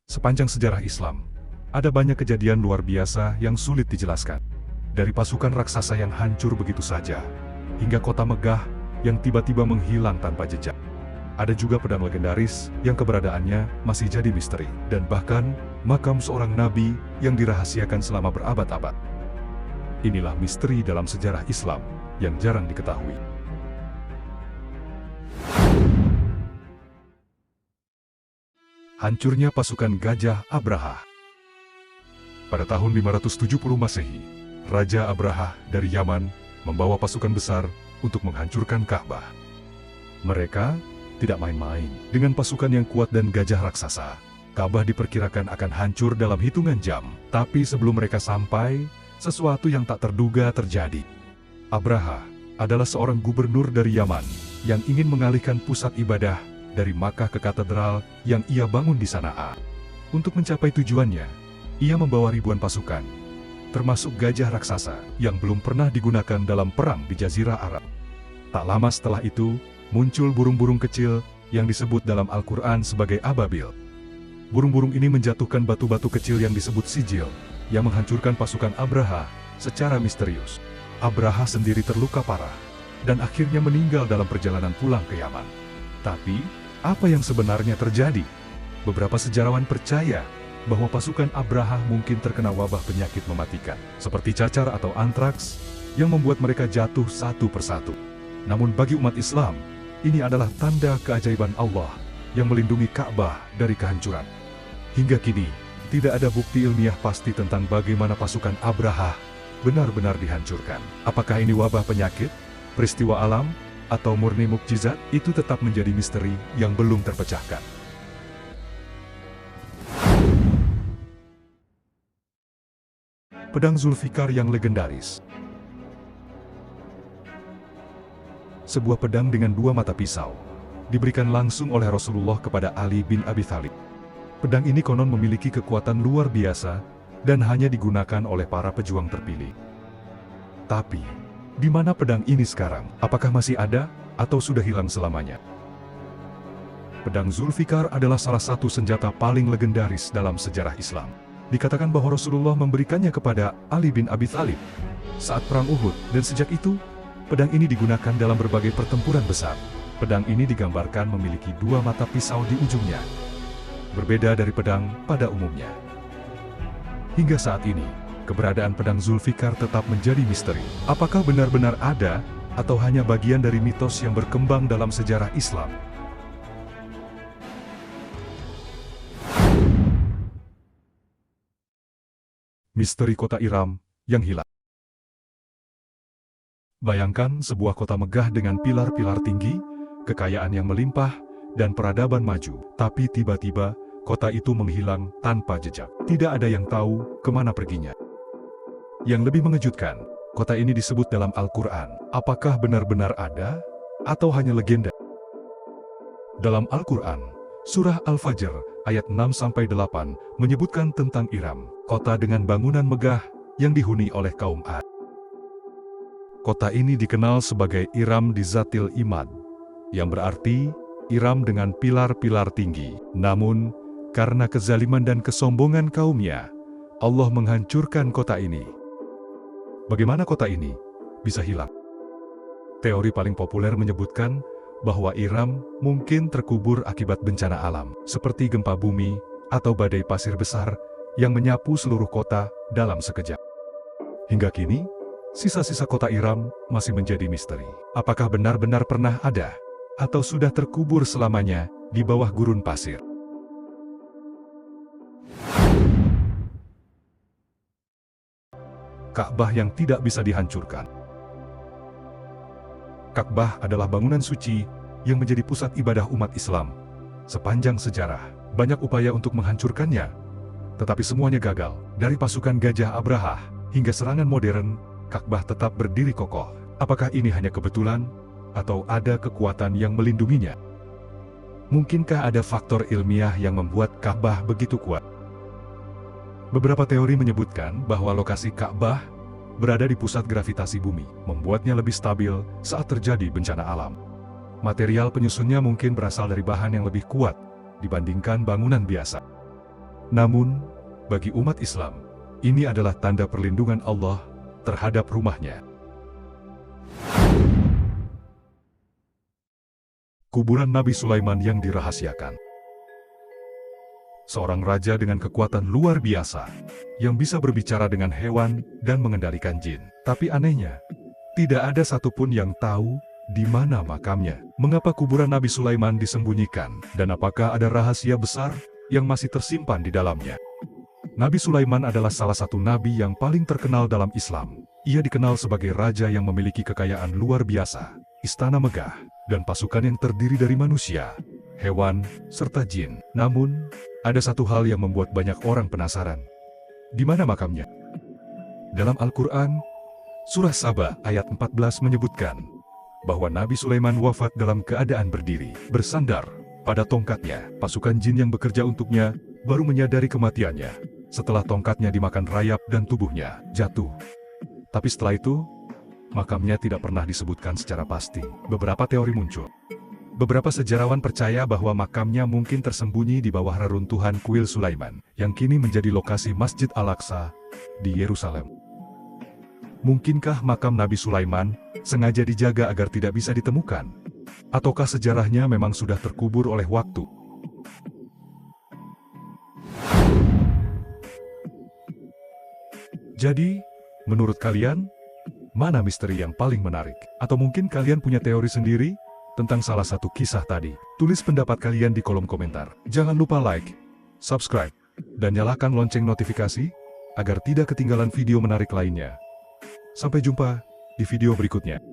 Sepanjang sejarah Islam, ada banyak kejadian luar biasa yang sulit dijelaskan. Dari pasukan raksasa yang hancur begitu saja, hingga kota megah yang tiba-tiba menghilang tanpa jejak. Ada juga pedang legendaris yang keberadaannya masih jadi misteri, dan bahkan makam seorang nabi yang dirahasiakan selama berabad-abad. Inilah misteri dalam sejarah Islam yang jarang diketahui. Hancurnya pasukan Gajah Abraha. Pada tahun 570 Masehi, Raja Abraha dari Yaman membawa pasukan besar untuk menghancurkan Ka'bah. Mereka tidak main-main dengan pasukan yang kuat dan gajah raksasa. Ka'bah diperkirakan akan hancur dalam hitungan jam, tapi sebelum mereka sampai, sesuatu yang tak terduga terjadi. Abraha adalah seorang gubernur dari Yaman yang ingin mengalihkan pusat ibadah dari Makkah ke katedral yang ia bangun di Sana'a. Untuk mencapai tujuannya, ia membawa ribuan pasukan, termasuk gajah raksasa yang belum pernah digunakan dalam perang di Jazirah Arab. Tak lama setelah itu, muncul burung-burung kecil yang disebut dalam Al-Quran sebagai ababil. Burung-burung ini menjatuhkan batu-batu kecil yang disebut sijil, yang menghancurkan pasukan Abraha secara misterius. Abraha sendiri terluka parah, dan akhirnya meninggal dalam perjalanan pulang ke Yaman. Tapi, apa yang sebenarnya terjadi? Beberapa sejarawan percaya bahwa pasukan Abraha mungkin terkena wabah penyakit mematikan, seperti cacar atau antraks, yang membuat mereka jatuh satu persatu. Namun bagi umat Islam, ini adalah tanda keajaiban Allah yang melindungi Ka'bah dari kehancuran. Hingga kini, tidak ada bukti ilmiah pasti tentang bagaimana pasukan Abraha benar-benar dihancurkan. Apakah ini wabah penyakit, peristiwa alam, atau murni mukjizat? Itu tetap menjadi misteri yang belum terpecahkan. Pedang Zulfikar yang legendaris. Sebuah pedang dengan dua mata pisau, diberikan langsung oleh Rasulullah kepada Ali bin Abi Thalib. Pedang ini konon memiliki kekuatan luar biasa, dan hanya digunakan oleh para pejuang terpilih. Tapi, di mana pedang ini sekarang? Apakah masih ada, atau sudah hilang selamanya? Pedang Zulfikar adalah salah satu senjata paling legendaris dalam sejarah Islam. Dikatakan bahwa Rasulullah memberikannya kepada Ali bin Abi Thalib saat perang Uhud, dan sejak itu, pedang ini digunakan dalam berbagai pertempuran besar. Pedang ini digambarkan memiliki dua mata pisau di ujungnya, berbeda dari pedang pada umumnya. Hingga saat ini, keberadaan pedang Zulfikar tetap menjadi misteri. Apakah benar-benar ada, atau hanya bagian dari mitos yang berkembang dalam sejarah Islam? Misteri kota Iram yang hilang. Bayangkan sebuah kota megah dengan pilar-pilar tinggi, kekayaan yang melimpah, dan peradaban maju. Tapi tiba-tiba, kota itu menghilang tanpa jejak. Tidak ada yang tahu kemana perginya. Yang lebih mengejutkan, kota ini disebut dalam Al-Quran. Apakah benar-benar ada, atau hanya legenda? Dalam Al-Quran, Surah Al-Fajr, ayat 6-8, menyebutkan tentang Iram, kota dengan bangunan megah yang dihuni oleh kaum Ad. Kota ini dikenal sebagai Iram di Zatil Imad, yang berarti Iram dengan pilar-pilar tinggi. Namun, karena kezaliman dan kesombongan kaumnya, Allah menghancurkan kota ini. Bagaimana kota ini bisa hilang? Teori paling populer menyebutkan bahwa Iram mungkin terkubur akibat bencana alam, seperti gempa bumi atau badai pasir besar yang menyapu seluruh kota dalam sekejap. Hingga kini, sisa-sisa kota Iram masih menjadi misteri. Apakah benar-benar pernah ada, atau sudah terkubur selamanya di bawah gurun pasir? Ka'bah yang tidak bisa dihancurkan. Ka'bah adalah bangunan suci yang menjadi pusat ibadah umat Islam. Sepanjang sejarah, banyak upaya untuk menghancurkannya, tetapi semuanya gagal. Dari pasukan Gajah Abraha hingga serangan modern, Ka'bah tetap berdiri kokoh. Apakah ini hanya kebetulan, atau ada kekuatan yang melindunginya? Mungkinkah ada faktor ilmiah yang membuat Ka'bah begitu kuat? Beberapa teori menyebutkan bahwa lokasi Ka'bah berada di pusat gravitasi bumi, membuatnya lebih stabil saat terjadi bencana alam. Material penyusunnya mungkin berasal dari bahan yang lebih kuat dibandingkan bangunan biasa. Namun, bagi umat Islam, ini adalah tanda perlindungan Allah terhadap rumahnya. Kuburan Nabi Sulaiman yang dirahasiakan. Seorang raja dengan kekuatan luar biasa, yang bisa berbicara dengan hewan dan mengendalikan jin. Tapi anehnya, tidak ada satupun yang tahu di mana makamnya. Mengapa kuburan Nabi Sulaiman disembunyikan, dan apakah ada rahasia besar yang masih tersimpan di dalamnya? Nabi Sulaiman adalah salah satu nabi yang paling terkenal dalam Islam. Ia dikenal sebagai raja yang memiliki kekayaan luar biasa, istana megah, dan pasukan yang terdiri dari manusia, hewan, serta jin. Namun, ada satu hal yang membuat banyak orang penasaran. Di mana makamnya? Dalam Al-Quran, Surah Saba ayat 14 menyebutkan bahwa Nabi Sulaiman wafat dalam keadaan berdiri, bersandar pada tongkatnya. Pasukan jin yang bekerja untuknya baru menyadari kematiannya setelah tongkatnya dimakan rayap dan tubuhnya jatuh. Tapi setelah itu, makamnya tidak pernah disebutkan secara pasti. Beberapa teori muncul. Beberapa sejarawan percaya bahwa makamnya mungkin tersembunyi di bawah reruntuhan kuil Sulaiman, yang kini menjadi lokasi Masjid Al-Aqsa di Yerusalem. Mungkinkah makam Nabi Sulaiman sengaja dijaga agar tidak bisa ditemukan? Ataukah sejarahnya memang sudah terkubur oleh waktu? Jadi, menurut kalian, mana misteri yang paling menarik? Atau mungkin kalian punya teori sendiri tentang salah satu kisah tadi? Tulis pendapat kalian di kolom komentar. Jangan lupa like, subscribe, dan nyalakan lonceng notifikasi agar tidak ketinggalan video menarik lainnya. Sampai jumpa di video berikutnya.